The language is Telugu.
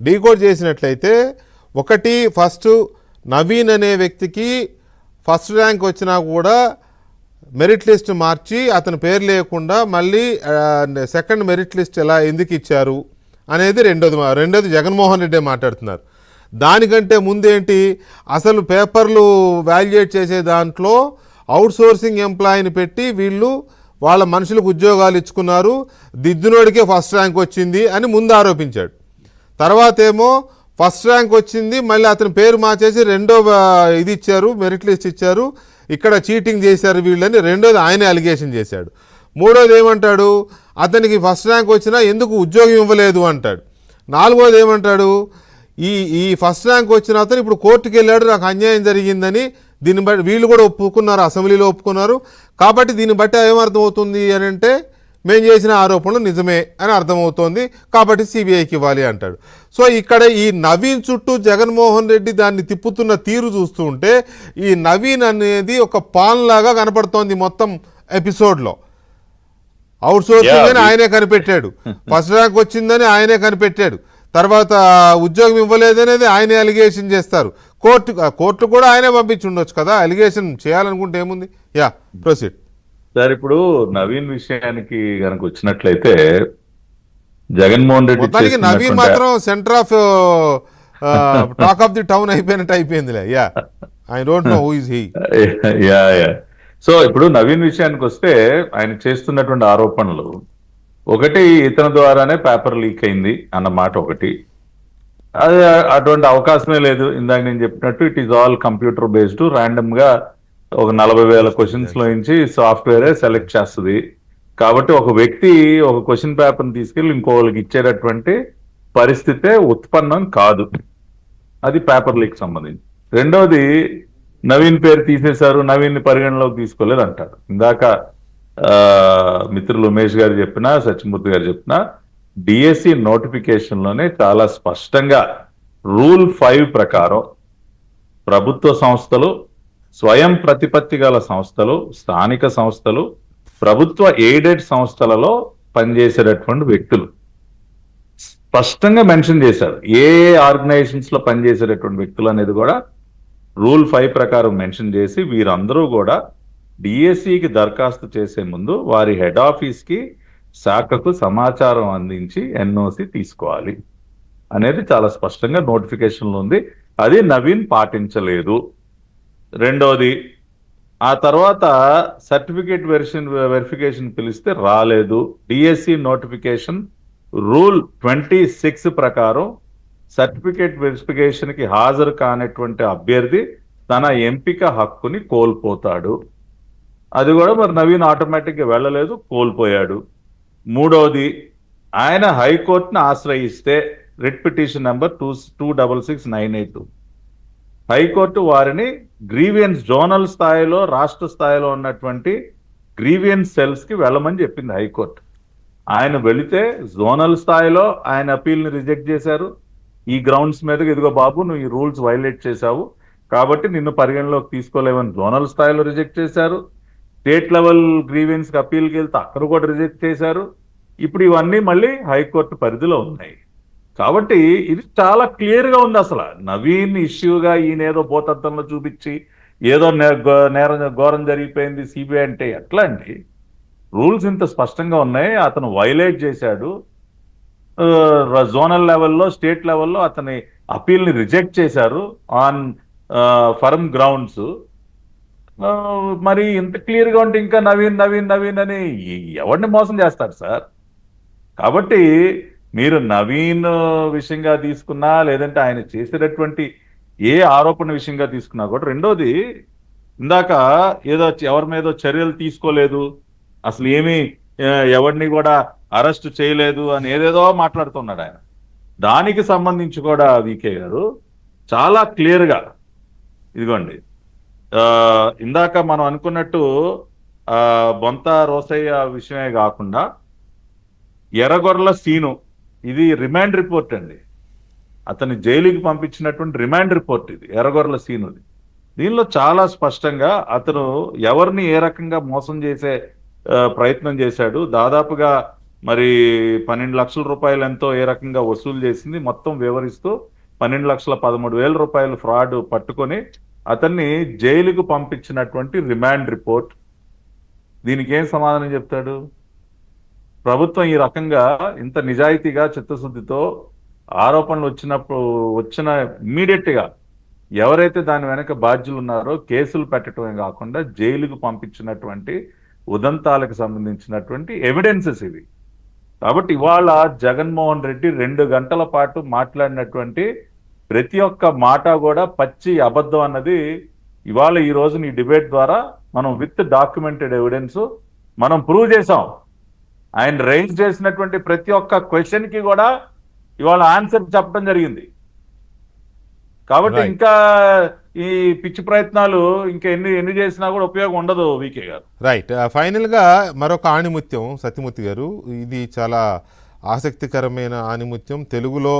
డీకోడ్ చేసినట్లయితే ఒకటి ఫస్ట్ నవీన్ అనే వ్యక్తికి ఫస్ట్ ర్యాంక్ వచ్చినా కూడా మెరిట్ లిస్ట్ మార్చి అతని పేరు లేకుండా మళ్ళీ సెకండ్ మెరిట్ లిస్ట్ ఎలా ఎందుకు ఇచ్చారు అనేది రెండోది జగన్మోహన్ రెడ్డి మాట్లాడుతున్నారు. దానికంటే ముందేంటి అసలు పేపర్లు వాల్యుయేట్ చేసే దాంట్లో అవుట్సోర్సింగ్ ఎంప్లాయీని పెట్టి వీళ్ళు వాళ్ళ మనుషులకు ఉద్యోగాలు ఇచ్చుకున్నారు, దిద్దునోడికే ఫస్ట్ ర్యాంక్ వచ్చింది అని ముందు ఆరోపించాడు. తర్వాత ఏమో ఫస్ట్ ర్యాంక్ వచ్చింది మళ్ళీ అతని పేరు మార్చేసి రెండో ఇది ఇచ్చారు, మెరిట్ లిస్ట్ ఇచ్చారు, ఇక్కడ చీటింగ్ చేశారు వీళ్ళని రెండోది ఆయనే అలిగేషన్ చేశాడు. మూడోది ఏమంటాడు, అతనికి ఫస్ట్ ర్యాంక్ వచ్చినా ఎందుకు ఉద్యోగం ఇవ్వలేదు అంటాడు. నాలుగోది ఏమంటాడు, ఈ ఫస్ట్ ర్యాంక్ వచ్చిన అతను ఇప్పుడు కోర్టుకు వెళ్ళాడు, నాకు అన్యాయం జరిగిందని. దీన్ని బట్టి వీళ్ళు కూడా ఒప్పుకున్నారు, అసెంబ్లీలో ఒప్పుకున్నారు. కాబట్టి దీన్ని బట్టి ఏమర్థమవుతుంది అని అంటే మేము చేసిన ఆరోపణలు నిజమే అని అర్థమవుతోంది, కాబట్టి సిబిఐకి ఇవ్వాలి అంటాడు. సో ఇక్కడ ఈ నవీన్ చుట్టూ జగన్మోహన్ రెడ్డి దాన్ని తిప్పుతున్న తీరు చూస్తూ ఉంటే ఈ నవీన్ అనేది ఒక పాన్ లాగా కనపడుతోంది మొత్తం ఎపిసోడ్లో. అవుట్సోర్సింగ్ అని ఆయనే కనిపెట్టాడు, ఫస్ట్ ర్యాంక్ వచ్చిందని ఆయనే కనిపెట్టాడు, తర్వాత ఉద్యోగం ఇవ్వలేదనేది ఆయనే అలిగేషన్ చేస్తారు. కోర్టు కూడా ఆయనే పంపించి ఉండొచ్చు కదా, అలిగేషన్ చేయాలనుకుంటే ఏముంది. Yeah proceed sir. ఇప్పుడు నవీన్ విషయానికి కనుక వచ్చినట్లయితే జగన్మోహన్ రెడ్డి నవీన్ మాత్రం centre of talk of the town అయిపోయినట్టు అయిపోయిందిలే. Yeah I don't know who is he. So ఇప్పుడు నవీన్ విషయానికి వస్తే ఆయన చేస్తున్నటువంటి ఆరోపణలు, ఒకటి ఇతని ద్వారానే పేపర్ లీక్ అయింది అన్న మాట ఒకటి. అది అటువంటి అవకాశమే లేదు. ఇందాక నేను చెప్పినట్టు it is all computer based. Random గా ఒక 40,000 క్వశ్చన్స్ లో నుంచి సాఫ్ట్వేరే సెలెక్ట్ చేస్తుంది. కాబట్టి ఒక వ్యక్తి ఒక క్వశ్చన్ పేపర్ని తీసుకెళ్లి ఇంకోళ్ళకి ఇచ్చేటటువంటి పరిస్థితే ఉత్పన్నం కాదు. అది పేపర్ లీక్ సంబంధించి. రెండోది నవీన్ పేరు తీసేశారు, నవీన్ పరిగణలోకి తీసుకోలేదు అంటారు. ఇందాక మిత్రులు ఉమేష్ గారు చెప్పినా సత్యమూర్తి గారు చెప్పినా డిఎస్సి నోటిఫికేషన్ లోనే చాలా స్పష్టంగా రూల్ 5 ప్రకారం ప్రభుత్వ సంస్థలు, స్వయం ప్రతిపత్తి గల సంస్థలు, స్థానిక సంస్థలు, ప్రభుత్వ ఎయిడెడ్ సంస్థలలో పనిచేసేటటువంటి వ్యక్తులు స్పష్టంగా మెన్షన్ చేశారు. ఏ ఆర్గనైజేషన్స్ లో పనిచేసేటటువంటి వ్యక్తులు అనేది కూడా రూల్ 5 ప్రకారం మెన్షన్ చేసి వీరందరూ కూడా డిఎస్సికి దరఖాస్తు చేసే ముందు వారి హెడ్ ఆఫీస్కి శాఖకు సమాచారం అందించి ఎన్ఓసి తీసుకోవాలి అనేది చాలా స్పష్టంగా నోటిఫికేషన్లో ఉంది. అది నవీన్ పాటించలేదు. రెండోది, ఆ తర్వాత సర్టిఫికేట్ వెరిఫికేషన్ పిలిస్తే రాలేదు. డిఎస్సి నోటిఫికేషన్ రూల్ 26 ప్రకారం సర్టిఫికేట్ వెరిఫికేషన్కి హాజరు కానటువంటి అభ్యర్థి తన ఎంపిక హక్కుని కోల్పోతాడు. అది కూడా మరి నవీన్ ఆటోమేటిక్గా వెళ్ళలేదు, కోల్పోయాడు. మూడవది, ఆయన హైకోర్టును ఆశ్రయిస్తే రిట్ పిటిషన్ నెంబర్ 266982 హైకోర్టు వారిని గ్రీవియన్స్ జోనల్ స్థాయిలో, రాష్ట్ర స్థాయిలో ఉన్నటువంటి గ్రీవియన్స్ సెల్స్ కి వెళ్ళమని చెప్పింది హైకోర్టు. ఆయన వెళితే జోనల్ స్థాయిలో ఆయన అపీల్ని రిజెక్ట్ చేశారు. ఈ గ్రౌండ్స్ మీదకి, ఇదిగో బాబు నువ్వు ఈ రూల్స్ వైలేట్ చేశావు కాబట్టి నిన్ను పరిగణలోకి తీసుకోలేవని జోనల్ స్థాయిలో రిజెక్ట్ చేశారు. స్టేట్ లెవెల్ గ్రీవెన్స్ కి అప్పీల్కి వెళ్తే అక్కడ కూడా రిజెక్ట్ చేశారు. ఇప్పుడు ఇవన్నీ మళ్ళీ హైకోర్టు పరిధిలో ఉన్నాయి. కాబట్టి ఇది చాలా క్లియర్ గా ఉంది. అసలు నవీన్ ఇష్యూగా ఈయనేదో భూతత్వంలో చూపించి ఏదో ఘోరం జరిగిపోయింది సిబిఐ అంటే ఎట్లా అండి? రూల్స్ ఇంత స్పష్టంగా ఉన్నాయి. అతను వైలేట్ చేశాడు. జోనల్ లెవెల్లో, స్టేట్ లెవెల్లో అతని అపీల్ని రిజెక్ట్ చేశారు ఆన్ ఫర్మ్ గ్రౌండ్స్. మరి ఇంత క్లియర్ గా ఉంటే ఇంకా నవీన్ నవీన్ నవీన్ అని ఎవరిని మోసం చేస్తారు సార్? కాబట్టి మీరు నవీన్ విషయంగా తీసుకున్నా, లేదంటే ఆయన చేసేటటువంటి ఏ ఆరోపణ విషయంగా తీసుకున్నా కూడా. రెండోది, ఇందాక ఏదో ఎవరి మీద చర్యలు తీసుకోలేదు, అసలు ఏమీ ఎవరిని కూడా అరెస్ట్ చేయలేదు అని ఏదేదో మాట్లాడుతున్నాడు ఆయన. దానికి సంబంధించి కూడా వికే గారు చాలా క్లియర్గా, ఇదిగోండి ఇందాక మనం అనుకున్నట్టు బొంత రోసయ్య విషయమే కాకుండా ఎర్రగొర్ల సీను, ఇది రిమాండ్ రిపోర్ట్ అండి. అతని జైలుకి పంపించినటువంటి రిమాండ్ రిపోర్ట్ ఇది, ఎర్రగొర్ల సీనుది. దీనిలో చాలా స్పష్టంగా అతను ఎవరిని ఏ రకంగా మోసం చేసే ప్రయత్నం చేశాడు. దాదాపుగా మరి 12 లక్షల రూపాయలు ఎంతో ఏ రకంగా వసూలు చేసింది మొత్తం వివరిస్తూ 12,13,000 రూపాయలు ఫ్రాడ్ పట్టుకొని అతన్ని జైలుకు పంపించినటువంటి రిమాండ్ రిపోర్ట్. దీనికి ఏం సమాధానం చెప్తాడు? ప్రభుత్వం ఈ రకంగా ఇంత నిజాయితీగా చిత్తశుద్ధితో ఆరోపణలు వచ్చిన ఇమ్మీడియట్ గా ఎవరైతే దాని వెనక బాధ్యులు ఉన్నారో కేసులు పెట్టడమే కాకుండా జైలుకు పంపించినటువంటి ఉదంతాలకు సంబంధించినటువంటి ఎవిడెన్సెస్ ఇవి. కాబట్టి ఇవాళ జగన్మోహన్ రెడ్డి 2 గంటల పాటు మాట్లాడినటువంటి ప్రతి ఒక్క మాట కూడా పచ్చి అబద్ధం అన్నది ఇవాళ ఈ రోజు ఈ డిబేట్ ద్వారా మనం విత్ డాక్యుమెంటెడ్ ఎవిడెన్స్ మనం ప్రూవ్ చేసాం. ఆయన రైజ్ చేసినటువంటి ప్రతి ఒక్క క్వశ్చన్ కి కూడా ఇవాళ ఆన్సర్ చెప్పడం జరిగింది. కాబట్టి Right. ఇంకా ఈ పిచ్చి ప్రయత్నాలు ఇంకా ఎన్ని చేసినా కూడా ఉపయోగం ఉండదు వీకే గారు. రైట్. ఫైనల్గా మరొక ఆణిముత్యం సత్యమూర్తి గారు, ఇది చాలా ఆసక్తికరమైన ఆణిముత్యం. తెలుగులో